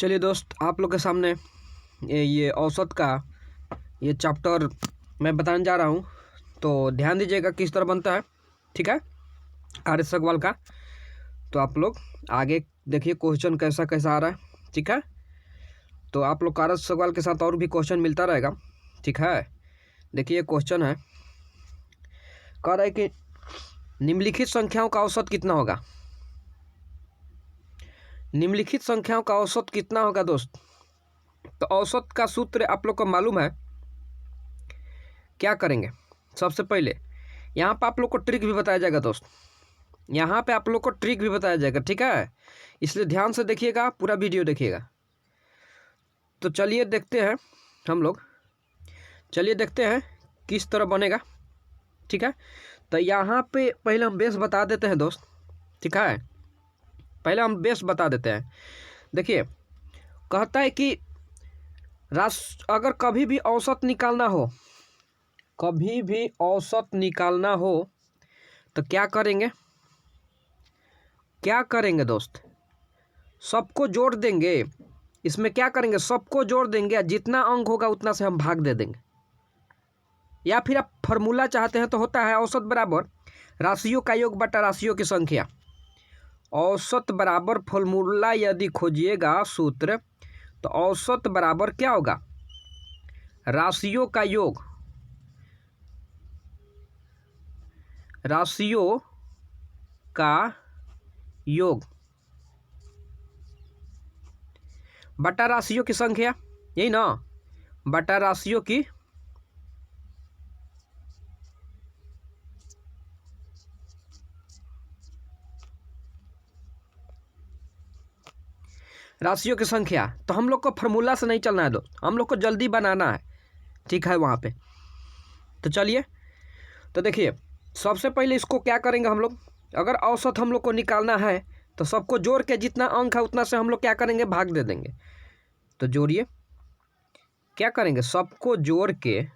चलिए दोस्त, आप लोग के सामने ये औसत का ये चैप्टर मैं बताने जा रहा हूँ। तो ध्यान दीजिएगा किस तरह बनता है, ठीक है। आर्य सवाल का तो आप लोग आगे देखिए क्वेश्चन कैसा कैसा आ रहा है, ठीक है। तो आप लोग आर्य सवाल के साथ और भी क्वेश्चन मिलता रहेगा, ठीक है। देखिए क्वेश्चन है, कह रहा है कि निम्नलिखित संख्याओं का औसत कितना होगा। निम्नलिखित संख्याओं का औसत कितना होगा दोस्त। तो औसत का सूत्र आप लोग को मालूम है। क्या करेंगे, सबसे पहले यहाँ पे आप लोग को ट्रिक भी बताया जाएगा दोस्त। यहाँ पे आप लोग को ट्रिक भी बताया जाएगा, ठीक है। इसलिए ध्यान से देखिएगा, पूरा वीडियो देखिएगा। तो चलिए देखते हैं हम लोग, चलिए देखते हैं किस तरह बनेगा, ठीक है। तो यहाँ पे पहले हम बेस बता देते हैं दोस्त, ठीक है। पहले हम बेस बता देते हैं। देखिए कहता है कि अगर कभी भी औसत निकालना हो, कभी भी औसत निकालना हो तो क्या करेंगे, क्या करेंगे दोस्त, सबको जोड़ देंगे। इसमें क्या करेंगे, सबको जोड़ देंगे, जितना अंक होगा उतना से हम भाग दे देंगे। या फिर आप फॉर्मूला चाहते हैं तो होता है औसत बराबर राशियों का योग बटा राशियों की संख्या। औसत बराबर फॉर्मूला यदि खोजिएगा सूत्र, तो औसत बराबर क्या होगा, राशियों का योग, राशियों का योग बटा राशियों की संख्या, यही ना, बटा राशियों की राशियों की संख्या। तो हम लोग को फार्मूला से नहीं चलना है दोस्त, हम लोग को जल्दी बनाना है, ठीक है वहाँ पे। तो चलिए, तो देखिए सबसे पहले इसको क्या करेंगे हम लोग, अगर औसत हम लोग को निकालना है तो सबको जोड़ के जितना अंक है उतना से हम लोग क्या करेंगे, भाग दे देंगे। तो जोड़िए, क्या करेंगे, सबको जोड़ के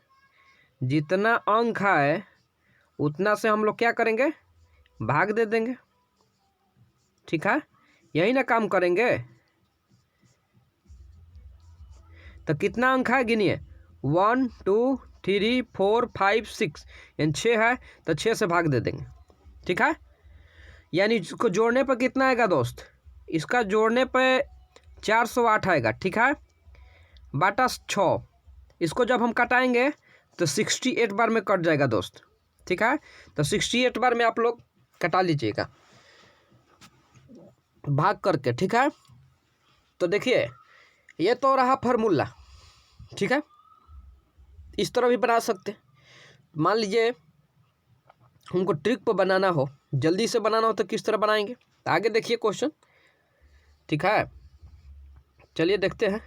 जितना अंक है उतना से हम लोग क्या करेंगे, भाग दे देंगे, ठीक है। यही ना काम करेंगे। तो कितना अंक है गिनिए, 1 2 3 4 5 6, यानी 6 है तो 6 से भाग दे देंगे, ठीक है। यानी इसको जोड़ने पर कितना आएगा दोस्त, इसका जोड़ने पर 408 आएगा, ठीक है, बटा 6। इसको जब हम कटाएंगे तो 68 बार में कट जाएगा दोस्त, ठीक है। तो 68 बार में आप लोग कटा लीजिएगा भाग करके, ठीक है। तो देखिए ये तो रहा फार्मूला, ठीक है। इस तरह भी बना सकते। मान लीजिए हमको ट्रिक पर बनाना हो, जल्दी से बनाना हो तो किस तरह बनाएंगे, तो आगे देखिए क्वेश्चन, ठीक है। चलिए देखते हैं।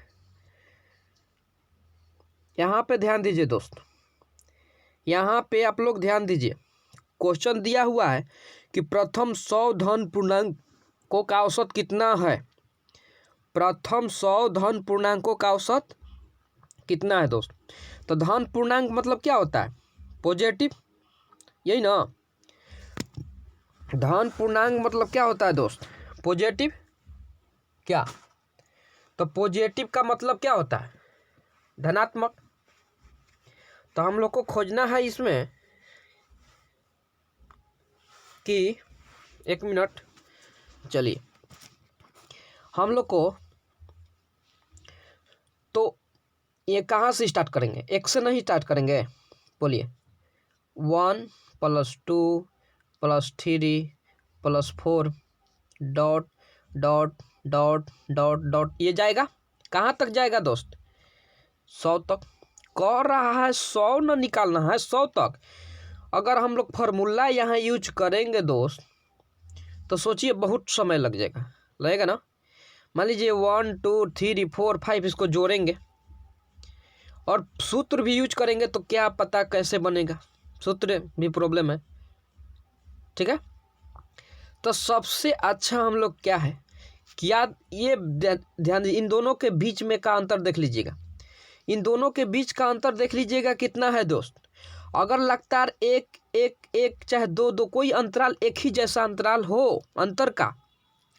यहाँ पे ध्यान दीजिए दोस्त, यहाँ पे आप लोग ध्यान दीजिए। क्वेश्चन दिया हुआ है कि प्रथम 100 धन पूर्णांकों का औसत कितना है। प्रथम 100 धन पूर्णांकों का औसत कितना है दोस्त। तो धन पूर्णांक मतलब क्या होता है, पॉजिटिव, यही ना। धन पूर्णांक मतलब क्या होता है दोस्त, पॉजिटिव। क्या, तो पॉजिटिव का मतलब क्या होता है, धनात्मक। तो हम लोग को खोजना है इसमें कि, एक मिनट, चलिए हम लोग को, तो ये कहाँ से स्टार्ट करेंगे, एक से नहीं स्टार्ट करेंगे, बोलिए। 1 + 2 + 3 + 4 dot dot dot dot dot, ये जाएगा कहाँ तक जाएगा दोस्त, 100 तक। कह रहा है 100 ना निकालना है, 100 तक। अगर हम लोग फार्मूला यहाँ यूज करेंगे दोस्त तो सोचिए बहुत समय लग जाएगा, लगेगा ना। मान लीजिए 1 2 3 4 5 इसको जोड़ेंगे और सूत्र भी यूज करेंगे तो क्या पता कैसे बनेगा, सूत्र भी प्रॉब्लम है, ठीक है। तो सबसे अच्छा हम लोग क्या है, क्या ये ध्यान दीजिए, इन दोनों के बीच में का अंतर देख लीजिएगा, इन दोनों के बीच का अंतर देख लीजिएगा कितना है दोस्त। अगर लगातार 1 1 1 चाहे 2 2 कोई अंतराल एक ही जैसा अंतराल हो अंतर का,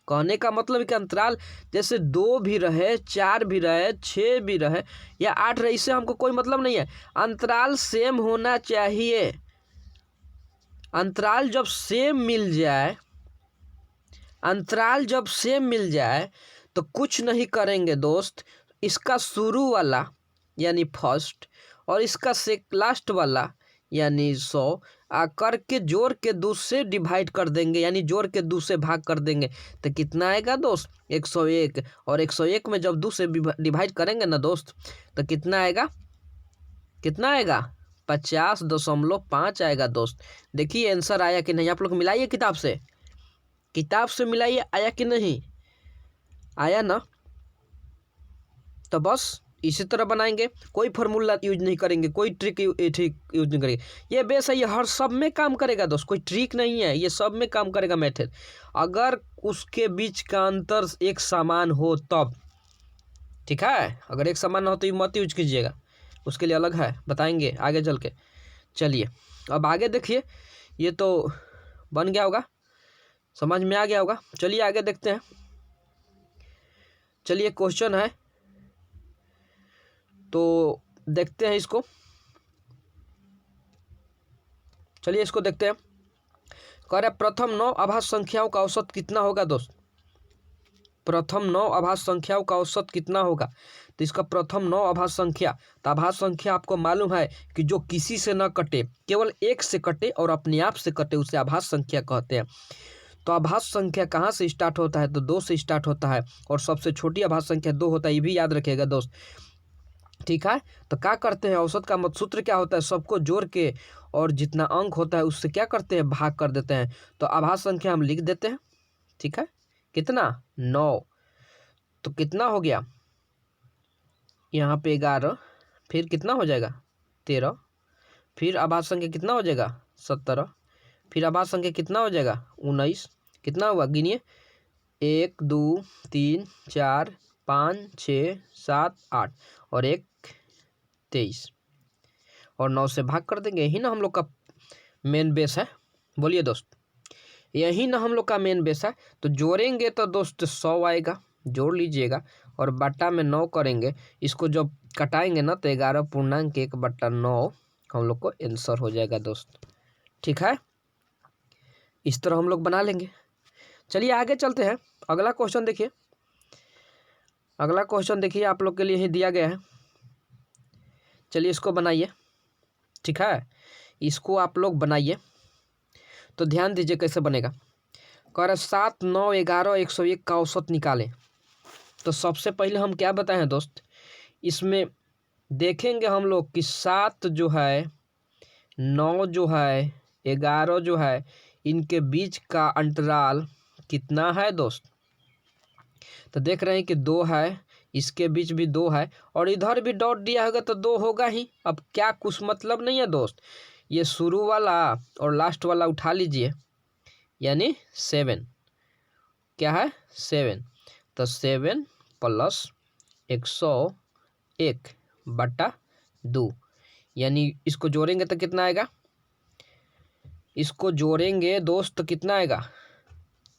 कहने का मतलब कि अंतराल जैसे 2 भी रहे, 4 भी रहे, 6 भी रहे या 8 रहे, इससे हमको कोई मतलब नहीं है। अंतराल सेम होना चाहिए। अंतराल जब सेम मिल जाए, अंतराल जब सेम मिल जाए तो कुछ नहीं करेंगे दोस्त, इसका शुरू वाला यानी फर्स्ट और इसका लास्ट वाला यानी 100 करके जोड़ के 2 से डिवाइड कर देंगे, यानी जोड़ के 2 से भाग कर देंगे। तो कितना आएगा दोस्त? 101। और 101 में जब 2 से डिवाइड करेंगे ना दोस्त तो कितना आएगा? कितना आएगा? 50.5 आएगा दोस्त। देखिए आंसर आया कि नहीं, आप लोग मिलाइए किताब से, किताब से मिलाइए, आया कि नहीं? आया ना? तो बस इसी तरह बनाएंगे, कोई फार्मूला यूज नहीं करेंगे, कोई ट्रिक यूज नहीं करेंगे। ये बेस है, ये हर सब में काम करेगा दोस्त, कोई ट्रिक नहीं है, ये सब में काम करेगा मेथड। अगर उसके बीच का अंतर एक समान हो तब, ठीक है। अगर एक समान ना हो तो ये मत यूज कीजिएगा, उसके लिए अलग है, बताएंगे आगे चल के। चलिए अब आगे देखिए, ये तो बन गया होगा, समझ में आ गया होगा। चलिए आगे देखते हैं। चलिए क्वेश्चन है तो देखते हैं इसको। चलिए इसको देखते हैं। कह रहे प्रथम 9 अभाज्य संख्याओं का औसत कितना होगा दोस्त? प्रथम 9 अभाज्य संख्याओं का औसत कितना होगा? तो इसका प्रथम 9 अभाज्य संख्या, तो अभाज्य संख्या आपको मालूम है कि जो किसी से न कटे, केवल एक से कटे और अपने आप से कटे, उसे अभाज्य संख्या कहते हैं। तो अभाज्य संख्या कहाँ से स्टार्ट होता है? तो 2 से स्टार्ट होता है और सबसे छोटी अभाज्य संख्या 2 होता है, ये भी याद रखिएगा दोस्त, ठीक है। तो क्या करते हैं, औसत का मत सूत्र क्या होता है? सबको जोड़ के और जितना अंक होता है उससे क्या करते हैं? भाग कर देते हैं। तो अभाज्य संख्या हम लिख देते हैं, ठीक है। कितना? 9। तो कितना हो गया यहाँ पे? 11। फिर कितना हो जाएगा? 13। फिर अभाज्य संख्या कितना हो जाएगा? 17। फिर अभाज्य संख्या कितना हो जाएगा? 19। कितना हुआ? गिनिए, 1 2 3 4 5 6 7 8 और 1 23 और 9 से भाग कर देंगे। यही ना हम लोग का मेन बेस है, बोलिए दोस्त, यही ना हम लोग का मेन बेस है। तो जोड़ेंगे तो दोस्त 100 आएगा, जोड़ लीजिएगा, और बट्टा में 9 करेंगे। इसको जब कटाएंगे ना तो 11.1/9 हम लोग को आंसर हो जाएगा दोस्त, ठीक है। इस तरह हम लोग बना लेंगे। चलिए आगे चलते हैं। अगला क्वेश्चन देखिए, अगला क्वेश्चन देखिए, आप लोग के लिए ही दिया गया है। चलिए इसको बनाइए, ठीक है, इसको आप लोग बनाइए। तो ध्यान दीजिए कैसे बनेगा। कह रहा 7 9 11 101 का औसत निकालें। तो सबसे पहले हम क्या बताएं दोस्त, इसमें देखेंगे हम लोग कि 7 जो है, 9 जो है, 11 जो है, इनके बीच का अंतराल कितना है दोस्त? तो देख रहे हैं कि 2 है, इसके बीच भी 2 है और इधर भी डॉट दिया होगा तो 2 होगा ही। अब क्या कुछ मतलब नहीं है दोस्त, ये शुरू वाला और लास्ट वाला उठा लीजिए, यानी 7। क्या है? 7। तो 7 + 101/2, यानी इसको जोड़ेंगे तो कितना आएगा? इसको जोड़ेंगे दोस्त तो कितना आएगा?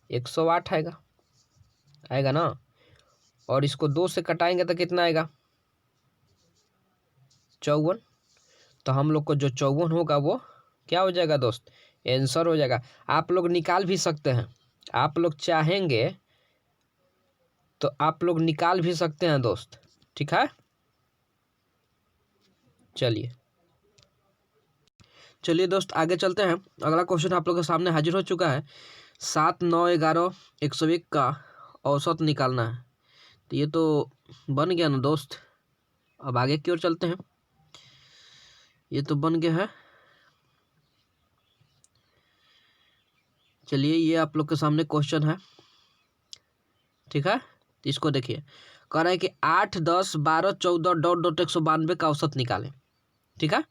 108 आएगा, आएगा ना। और इसको 2 से कटाएंगे तो कितना आएगा? 54। तो हम लोग को जो 54 होगा वो क्या हो जाएगा दोस्त? आंसर हो जाएगा। आप लोग निकाल भी सकते हैं, आप लोग चाहेंगे तो आप लोग निकाल भी सकते हैं दोस्त, ठीक है। चलिए चलिए दोस्त आगे चलते हैं। अगला क्वेश्चन आप लोग के सामने हाजिर हो चुका है। 7 9 11 101 का औसत निकालना है। तो ये तो बन गया ना दोस्त। अब आगे की ओर चलते हैं। ये तो बन गया है। चलिए ये आप लोग के सामने क्वेश्चन है, ठीक है। तो इसको देखिए, कह रहा है कि 8 10 12 14 डॉट 192 का औसत निकालें, ठीक है।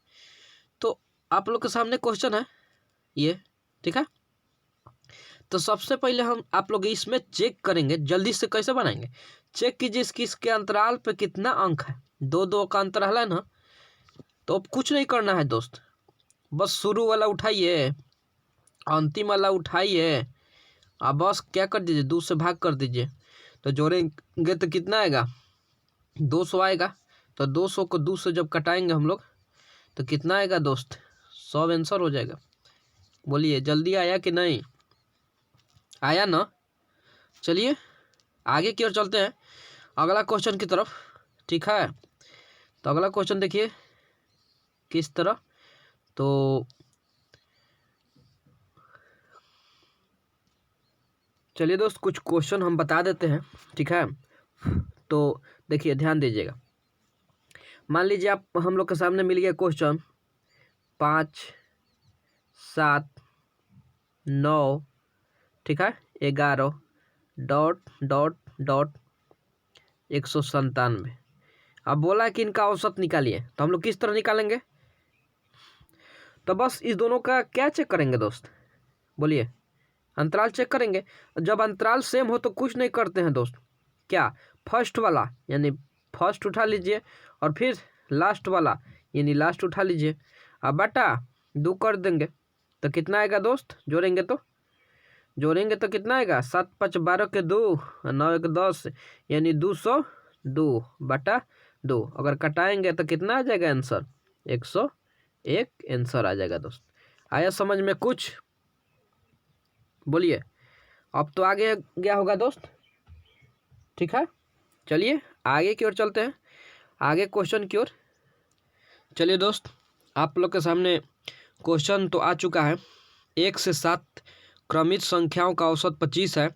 तो आप लोग के सामने क्वेश्चन है ये, ठीक है। तो सबसे पहले हम आप लोग इसमें चेक करेंगे, जल्दी से कैसे बनाएंगे, चेक कीजिए कि इसके अंतराल पे कितना अंक है। 2 2 का अंतराल है ना। तो अब कुछ नहीं करना है दोस्त, बस शुरू वाला उठाइए, अंतिम वाला उठाइए, आप बस क्या कर दीजिए, 2 से भाग कर दीजिए, तो जोड़ेंगे तो कितना आएगा, 200 आएगा। तो 200 को 2 से जब कटाएंगे हम लोग तो कितना आएगा दोस्त, 100 आंसर हो जाएगा। बोलिए जल्दी आया कि नहीं, आया ना। चलिए आगे की ओर चलते हैं, अगला क्वेश्चन की तरफ। ठीक है, तो अगला क्वेश्चन देखिए किस तरह, तो चलिए दोस्त कुछ क्वेश्चन हम बता देते हैं। ठीक है, तो देखिए ध्यान दीजिएगा। मान लीजिए आप हम लोग के सामने मिल गया क्वेश्चन 5, 7, 9, ठीक है, 11 डॉट डॉट डॉट 197। अब बोला कि इनका औसत निकालिए, तो हम लोग किस तरह निकालेंगे, तो बस इस दोनों का क्या चेक करेंगे दोस्त, बोलिए अंतराल चेक करेंगे। जब अंतराल सेम हो तो कुछ नहीं करते हैं दोस्त, क्या फर्स्ट वाला यानी फर्स्ट उठा लीजिए और फिर लास्ट वाला यानी लास्ट उठा लीजिए। अब बटा 2 कर देंगे तो कितना आएगा दोस्त, जोड़ेंगे तो कितना आएगा, 7 5 12 के 2 और 9 1 10 यानी 202 बटा 2। अगर कटाएंगे तो कितना आ जाएगा आंसर, 101 आंसर आ जाएगा दोस्त। आया समझ में कुछ, बोलिए। अब तो आगे गया होगा दोस्त। ठीक है, चलिए आगे की ओर चलते हैं, आगे क्वेश्चन की ओर। चलिए दोस्त आप लोग के सामने क्वेश्चन तो आ चुका है। 1 से 7 क्रमित संख्याओं का औसत 25 है,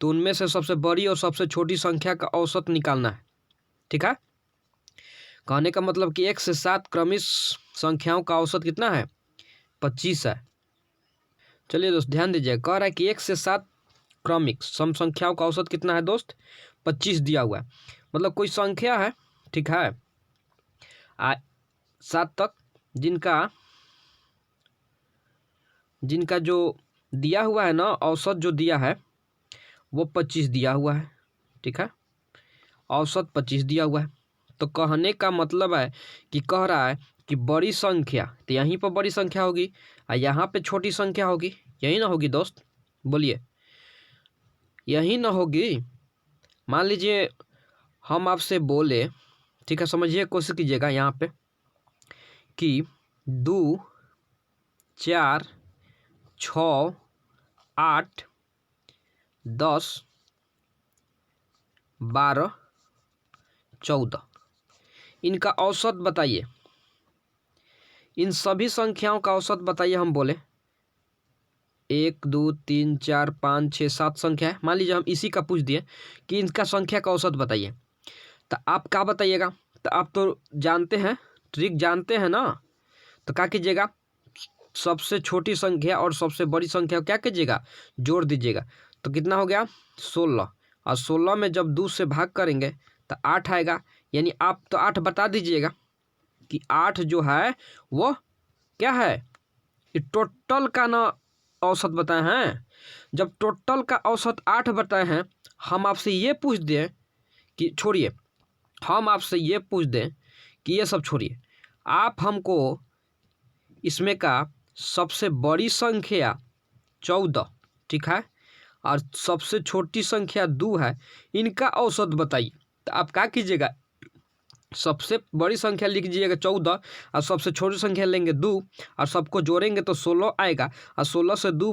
तो उनमें से सबसे बड़ी और सबसे छोटी संख्या का औसत निकालना है। ठीक है, कहने का मतलब कि 1 से 7 क्रमित संख्याओं का औसत कितना है, 25 है। चलिए दोस्त ध्यान दीजिए, कह रहा है कि 1 से 7 क्रमिक सम संख्याओं का औसत कितना है दोस्त, 25 दिया हुआ है। मतलब कोई संख्या है, ठीक है, 7 तक जिनका जो दिया हुआ है ना, औसत जो दिया है वो 25 दिया हुआ है। ठीक है, औसत 25 दिया हुआ है। तो कहने का मतलब है कि कह रहा है कि बड़ी संख्या, तो यहीं पर बड़ी संख्या होगी और यहाँ पे छोटी संख्या होगी, यही ना होगी दोस्त, बोलिए यही ना होगी। मान लीजिए हम आपसे बोले, ठीक है, समझिए कोशिश कीजिएगा यहाँ पे कि 2 4 6 8 10 12 14 इनका औसत बताइए, इन सभी संख्याओं का औसत बताइए। हम बोले 1 2 3 4 5 6 7 संख्या है, मान लीजिए हम इसी का पूछ दिए कि इनका संख्या का औसत बताइए, तो आप क्या बताइएगा, तो आप तो जानते हैं, ट्रिक जानते हैं ना, तो क्या कीजिएगा, सबसे छोटी संख्या और सबसे बड़ी संख्या क्या कीजिएगा, जोड़ दीजिएगा। तो कितना हो गया 16, और 16 में जब 2 से भाग करेंगे तो 8 आएगा, यानी आप तो 8 बता दीजिएगा कि 8 जो है वो क्या है, ये टोटल का ना औसत बताए हैं। जब टोटल का औसत 8 बताए हैं, हम आपसे ये पूछ दें कि छोड़िए, हम आपसे ये पूछ दें कि ये सब छोड़िए, आप हमको इसमें का सबसे बड़ी संख्या 14, ठीक है, और सबसे छोटी संख्या 2 है, इनका औसत बताइए। तो आप क्या कीजिएगा, सबसे बड़ी संख्या लिख दीजिएगा 14 और सबसे छोटी संख्या लेंगे 2 और सबको जोड़ेंगे तो 16 आएगा, और 16 से 2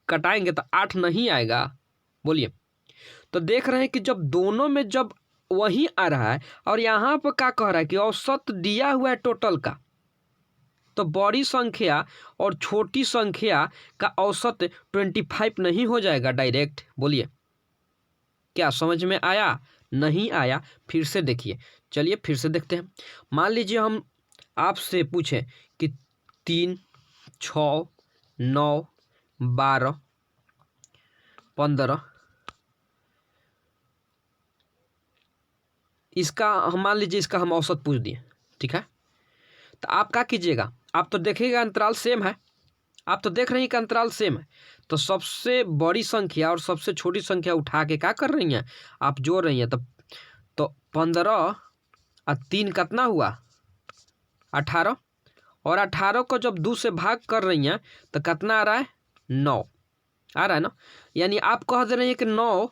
कटाएंगे तो 8 नहीं आएगा, बोलिए। तो देख रहे हैं कि जब दोनों में जब वही आ रहा है और यहाँ पर क्या कह रहा है कि औसत दिया हुआ है टोटल का, तो बड़ी संख्या और छोटी संख्या का औसत 25 नहीं हो जाएगा डायरेक्ट, बोलिए क्या समझ में आया, नहीं आया, फिर से देखिए। चलिए फिर से देखते हैं। मान लीजिए हम आपसे पूछें कि 3 6 9 12 15, इसका हम मान लीजिए इसका हम औसत पूछ दिए, ठीक है, तो आप क्या कीजिएगा, आप तो देखिएगा अंतराल सेम है, आप तो देख रहे हैं कि अंतराल सेम है, तो सबसे बड़ी संख्या और सबसे छोटी संख्या उठा के क्या कर रही हैं, आप जोड़ रही हैं। तो 15 और 3 कितना हुआ, 18, और 18 को जब 2 से भाग कर रही हैं तो कितना आ रहा है, 9, आ रहा है ना। यानी आप कह दे रहे हैं कि 9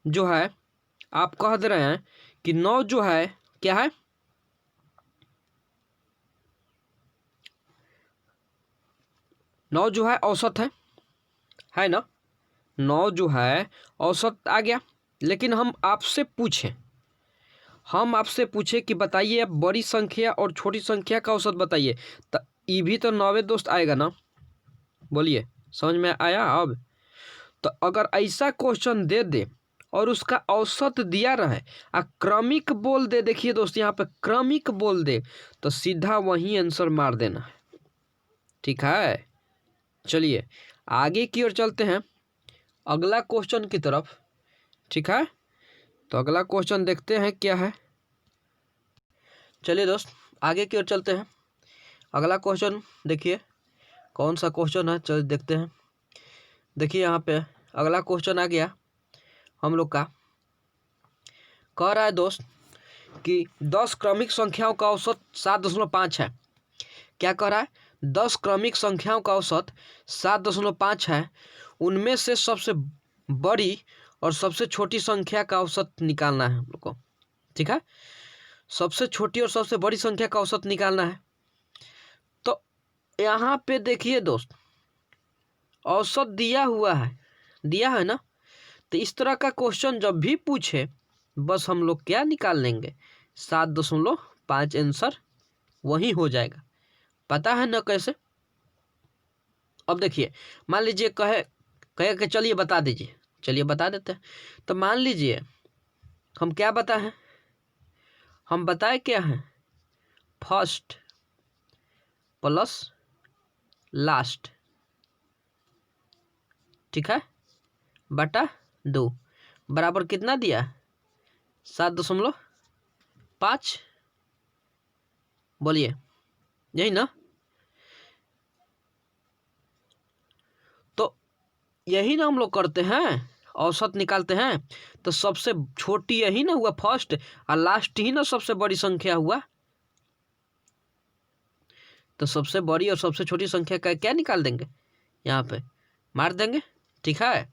जो है, आप कह दे रहे हैं कि 9 जो है क्या है, 9 जो है औसत है ना। 9 जो है औसत आ गया। लेकिन हम आपसे पूछे कि बताइए आप बड़ी संख्या और छोटी संख्या का औसत बताइए, तो ये भी तो 9 दोस्त आएगा ना। बोलिए, समझ में आया अब। तो अगर ऐसा क्वेश्चन दे दे और उसका औसत दिया रहे और क्रमिक बोल दे, देखिए दोस्त यहाँ पे क्रमिक बोल दे, तो सीधा वही आंसर मार देना है। ठीक है, चलिए आगे की ओर चलते हैं, अगला क्वेश्चन की तरफ। ठीक है, तो अगला क्वेश्चन देखते हैं क्या है। चलिए दोस्त आगे की ओर चलते हैं। अगला क्वेश्चन देखिए कौन सा क्वेश्चन है, चलिए देखते हैं। देखिए यहाँ पे अगला क्वेश्चन आ गया हम लोग का, कह रहा है दोस्त कि 10 क्रमिक संख्याओं का औसत 7.5 है। क्या कह रहा है, 10 क्रमिक संख्याओं का औसत 7.5 है, उनमें से सबसे बड़ी और सबसे छोटी संख्या का औसत निकालना है हम लोग को। ठीक है, सबसे छोटी और सबसे बड़ी संख्या का औसत निकालना है। तो यहाँ पे देखिए दोस्त, औसत दिया है ना। तो इस तरह का क्वेश्चन जब भी पूछे, बस हम लोग क्या निकाल लेंगे, 7.5 आंसर वही हो जाएगा। पता है ना कैसे। अब देखिए, मान लीजिए कहे कि चलिए बता दीजिए, चलिए बता देते हैं। तो मान लीजिए हम क्या बताएं, हम बताए क्या है, फर्स्ट प्लस लास्ट, ठीक है, बटा 2 बराबर कितना दिया, 7.5। बोलिए यही ना। तो यही ना हम लोग करते हैं, औसत निकालते हैं। तो सबसे छोटी यही ना हुआ फर्स्ट, और लास्ट ही ना सबसे बड़ी संख्या हुआ। तो सबसे बड़ी और सबसे छोटी संख्या का क्या निकाल देंगे, यहाँ पे मार देंगे। ठीक है,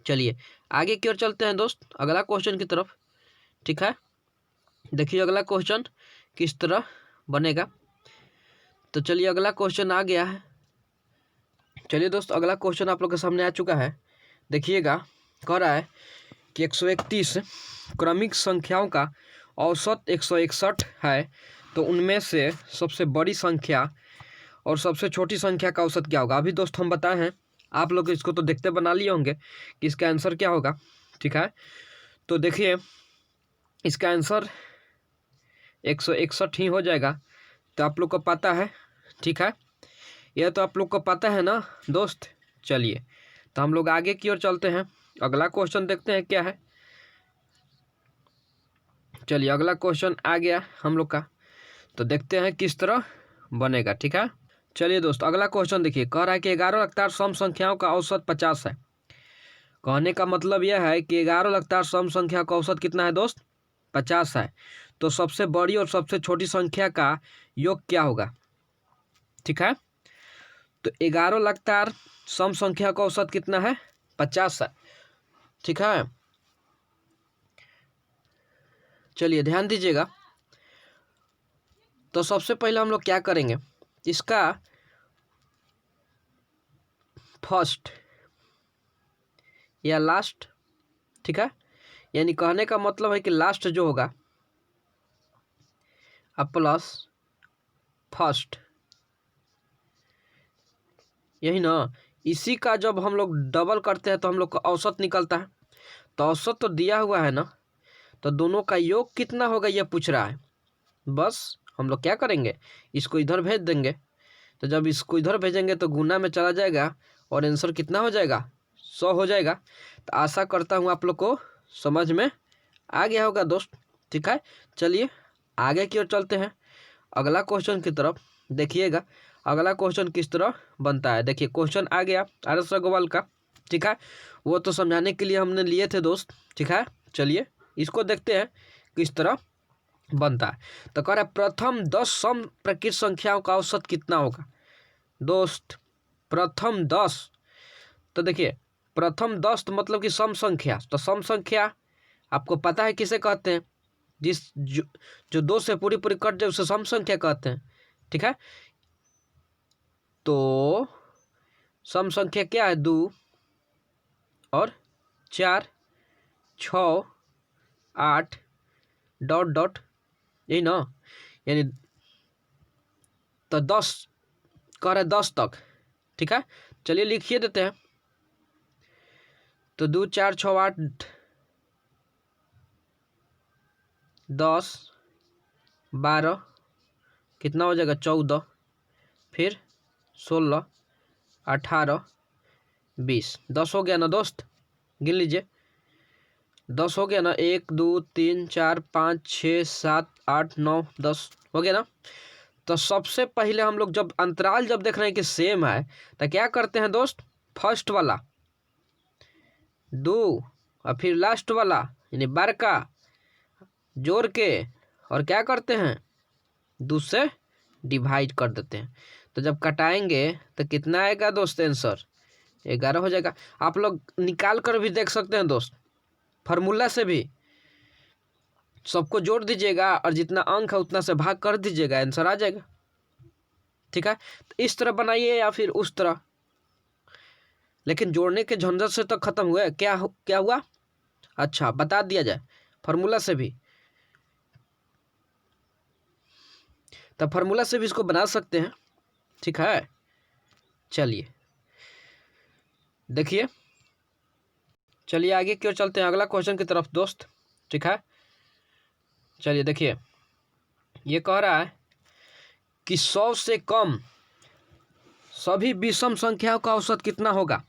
चलिए आगे की ओर चलते हैं दोस्त, अगला क्वेश्चन की तरफ। ठीक है, देखिए अगला क्वेश्चन किस तरह बनेगा। तो चलिए अगला क्वेश्चन आ गया है। चलिए दोस्त अगला क्वेश्चन आप लोग के सामने आ चुका है। देखिएगा, कह रहा है कि 131 क्रमिक संख्याओं का औसत 161 है, तो उनमें से सबसे बड़ी संख्या और सबसे छोटी संख्या का औसत क्या होगा। अभी दोस्त हम बताए हैं, आप लोग इसको तो देखते बना लिए होंगे कि इसका आंसर क्या होगा। ठीक है, तो देखिए इसका आंसर 161 ही हो जाएगा। तो आप लोग को पता है, ठीक है, यह तो आप लोग को पता है ना दोस्त। चलिए तो हम लोग आगे की ओर चलते हैं, अगला क्वेश्चन देखते हैं क्या है। चलिए अगला क्वेश्चन आ गया हम लोग का, तो देखते हैं किस तरह बनेगा। ठीक है, चलिए दोस्त अगला क्वेश्चन देखिए, कह रहा है कि 11 लगातार सम संख्याओं का औसत 50 है। कहने का मतलब यह है कि 11 लगातार सम संख्या का औसत कितना है दोस्त, 50 है। तो सबसे बड़ी और सबसे छोटी संख्या का योग क्या होगा। ठीक है, तो 11 लगातार सम संख्या का औसत कितना है, 50 है। ठीक है, चलिए ध्यान दीजिएगा। तो सबसे पहले हम लोग क्या करेंगे, इसका फर्स्ट या लास्ट, ठीक है, यानी कहने का मतलब है कि लास्ट जो होगा अब प्लस फर्स्ट, यही ना। इसी का जब हम लोग डबल करते हैं तो हम लोग का औसत निकलता है। तो औसत तो दिया हुआ है ना, तो दोनों का योग कितना होगा यह पूछ रहा है। बस हम लोग क्या करेंगे, इसको इधर भेज देंगे। तो जब इसको इधर भेजेंगे तो गुना में चला जाएगा और आंसर कितना हो जाएगा, 100 हो जाएगा। तो आशा करता हूँ आप लोग को समझ में आ गया होगा दोस्त। ठीक है, चलिए आगे की ओर चलते हैं, अगला क्वेश्चन की तरफ। देखिएगा अगला क्वेश्चन किस तरह बनता है। देखिए क्वेश्चन आ गया RS अग्रवाल का। ठीक है, वो तो समझाने के लिए हमने लिए थे दोस्त। ठीक है, चलिए इसको देखते हैं किस तरह बनता है। तो कह रहा है प्रथम 10 सम प्रकृत संख्याओं का औसत कितना होगा। दोस्त प्रथम 10, तो देखिए प्रथम 10 तो मतलब कि सम संख्या, तो सम संख्या आपको पता है किसे कहते हैं, जो 2 से पूरी पूरी कट जाए उसे सम संख्या कहते हैं। ठीक है, तो सम संख्या क्या है, 2 और 4, 6, 8 डॉट डॉट, यही ना, यानी तो 10 कह रहे 10 तक। ठीक है, चलिए लिखिए देते हैं। तो 2, 4, 6, 8, 10, 12, कितना हो जाएगा, 14, फिर 16, 18, 20, 10 हो गया ना दोस्त, गिन लीजिए 10 हो गया ना, 1, 2, 3, 4, 5, 6, 7, 8, 9, 10 हो गया ना। तो सबसे पहले हम लोग जब अंतराल जब देख रहे हैं कि सेम है तो क्या करते हैं दोस्त, फर्स्ट वाला 2 और फिर लास्ट वाला यानी 12 का जोड़ के और क्या करते हैं, 2 से डिवाइड कर देते हैं। तो जब कटाएंगे तो कितना आएगा दोस्त, आंसर 11 हो जाएगा। आप लोग निकाल कर भी देख सकते हैं दोस्त, फार्मूला से भी सबको जोड़ दीजिएगा और जितना अंक है उतना से भाग कर दीजिएगा, आंसर आ जाएगा। ठीक है, तो इस तरह बनाइए या फिर उस तरह, लेकिन जोड़ने के झंझट से तो खत्म हुआ। क्या हुआ, अच्छा बता दिया जाए फार्मूला से भी, तो फार्मूला से भी इसको बना सकते हैं। ठीक है, चलिए देखिए, चलिए आगे की ओर चलते हैं, अगला क्वेश्चन की तरफ दोस्त। ठीक है, चलिए देखिए, ये कह रहा है कि 100 से कम सभी विषम संख्याओं का औसत कितना होगा।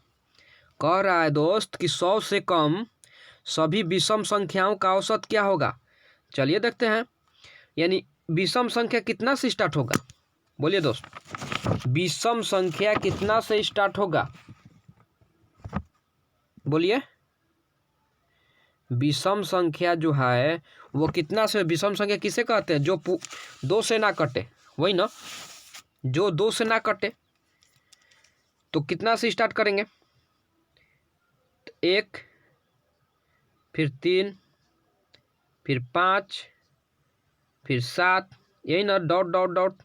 कह रहा है दोस्त कि 100 से कम सभी विषम संख्याओं का औसत क्या होगा। चलिए देखते हैं, यानी विषम संख्या कितना से स्टार्ट होगा, बोलिए दोस्त, विषम संख्या कितना से स्टार्ट होगा, बोलिए। विषम संख्या जो है वो कितना से, विषम संख्या किसे कहते हैं, जो 2 से ना कटे, वही ना, जो 2 से ना कटे। तो कितना से स्टार्ट करेंगे, 1, फिर 3, फिर 5, फिर 7, यही ना, डॉट डॉट डॉट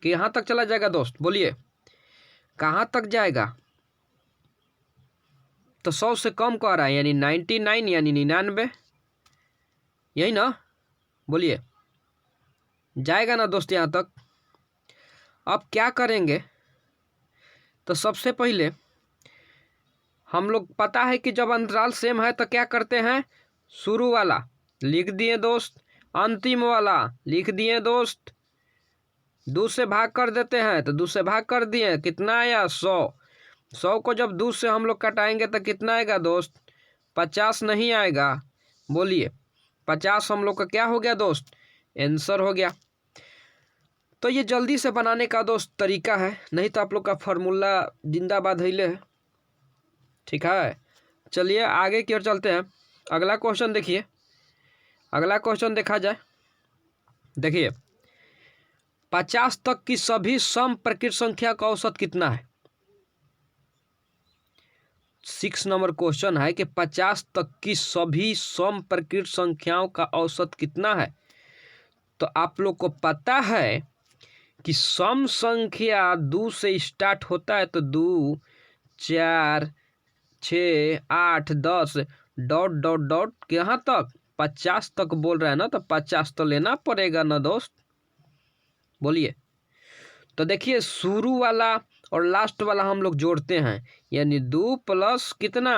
कि यहाँ तक चला जाएगा दोस्त, बोलिए कहाँ तक जाएगा। तो 100 से कम कह रहा है यानी 99 यानी 99, यही ना, बोलिए जाएगा ना दोस्त यहाँ तक। अब क्या करेंगे, तो सबसे पहले हम लोग पता है कि जब अंतराल सेम है तो क्या करते हैं, शुरू वाला लिख दिए दोस्त, अंतिम वाला लिख दिए दोस्त, 2 से भाग कर देते हैं, तो 2 से भाग कर दिए, कितना आया 100। 100 को जब 2 से हम लोग कटाएंगे तो कितना आएगा दोस्त, 50 नहीं आएगा, बोलिए 50 हम लोग का क्या हो गया दोस्त, आंसर हो गया। तो ये जल्दी से बनाने का दोस्त तरीका है, नहीं तो आप लोग का फार्मूला जिंदाबाद हिले है। ठीक है, चलिए आगे की ओर चलते हैं, अगला क्वेश्चन देखिए, अगला क्वेश्चन देखा जाए। देखिए 50 तक की सभी सम प्रकृत संख्या का औसत कितना है। 6 नंबर क्वेश्चन है कि 50 तक की सभी सम प्रकृत संख्याओं का औसत कितना है। तो आप लोग को पता है कि सम संख्या 2 से स्टार्ट होता है, तो 2, 4, 6, 8, 10 डॉट डॉट डॉट यहाँ तक 50 तक बोल रहा है ना, तो 50 तो लेना पड़ेगा ना दोस्त, बोलिए। तो देखिए शुरू वाला और लास्ट वाला हम लोग जोड़ते हैं, यानी 2 प्लस कितना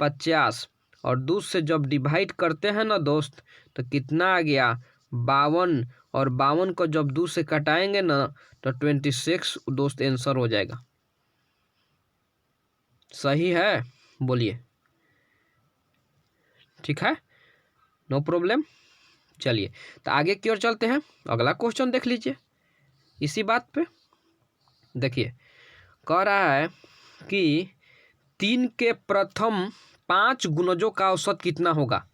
50, और 2 से जब डिवाइड करते हैं ना दोस्त तो कितना आ गया 52, और 52 को जब 2 से कटाएंगे ना तो 26 दोस्त आंसर हो जाएगा। सही है, बोलिए, ठीक है, नो प्रॉब्लम। चलिए तो आगे की ओर चलते हैं, अगला क्वेश्चन देख लीजिए इसी बात पे। देखिए कह रहा है कि 3 के प्रथम 5 गुणजों का औसत कितना होगा।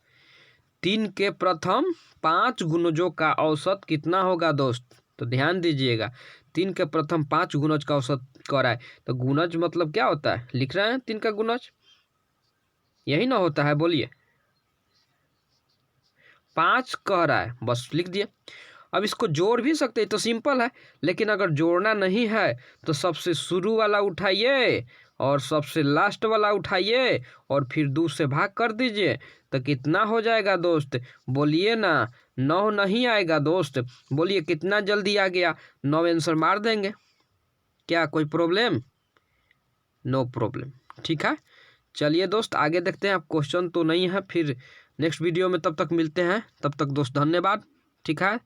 3 के प्रथम 5 गुणजों का औसत कितना होगा दोस्त, तो ध्यान दीजिएगा 3 के प्रथम 5 गुणज का औसत कह रहा है। तो गुणज मतलब क्या होता है, लिख रहे हैं 3 का गुणज, यही ना होता है, बोलिए। 5 कह रहा है, बस लिख दिए। अब इसको जोड़ भी सकते हैं, तो सिंपल है। लेकिन अगर जोड़ना नहीं है तो सबसे शुरू वाला उठाइए और सबसे लास्ट वाला उठाइए और फिर 2 से भाग कर दीजिए। तो कितना हो जाएगा दोस्त, बोलिए ना। 9 नहीं आएगा दोस्त, बोलिए कितना जल्दी आ गया। 9 आंसर मार देंगे, क्या कोई प्रॉब्लम? नो प्रॉब्लम, ठीक है। चलिए दोस्त आगे देखते हैं। अब क्वेश्चन तो नहीं है, फिर नेक्स्ट वीडियो में तब तक मिलते हैं। तब तक दोस्त धन्यवाद, ठीक है।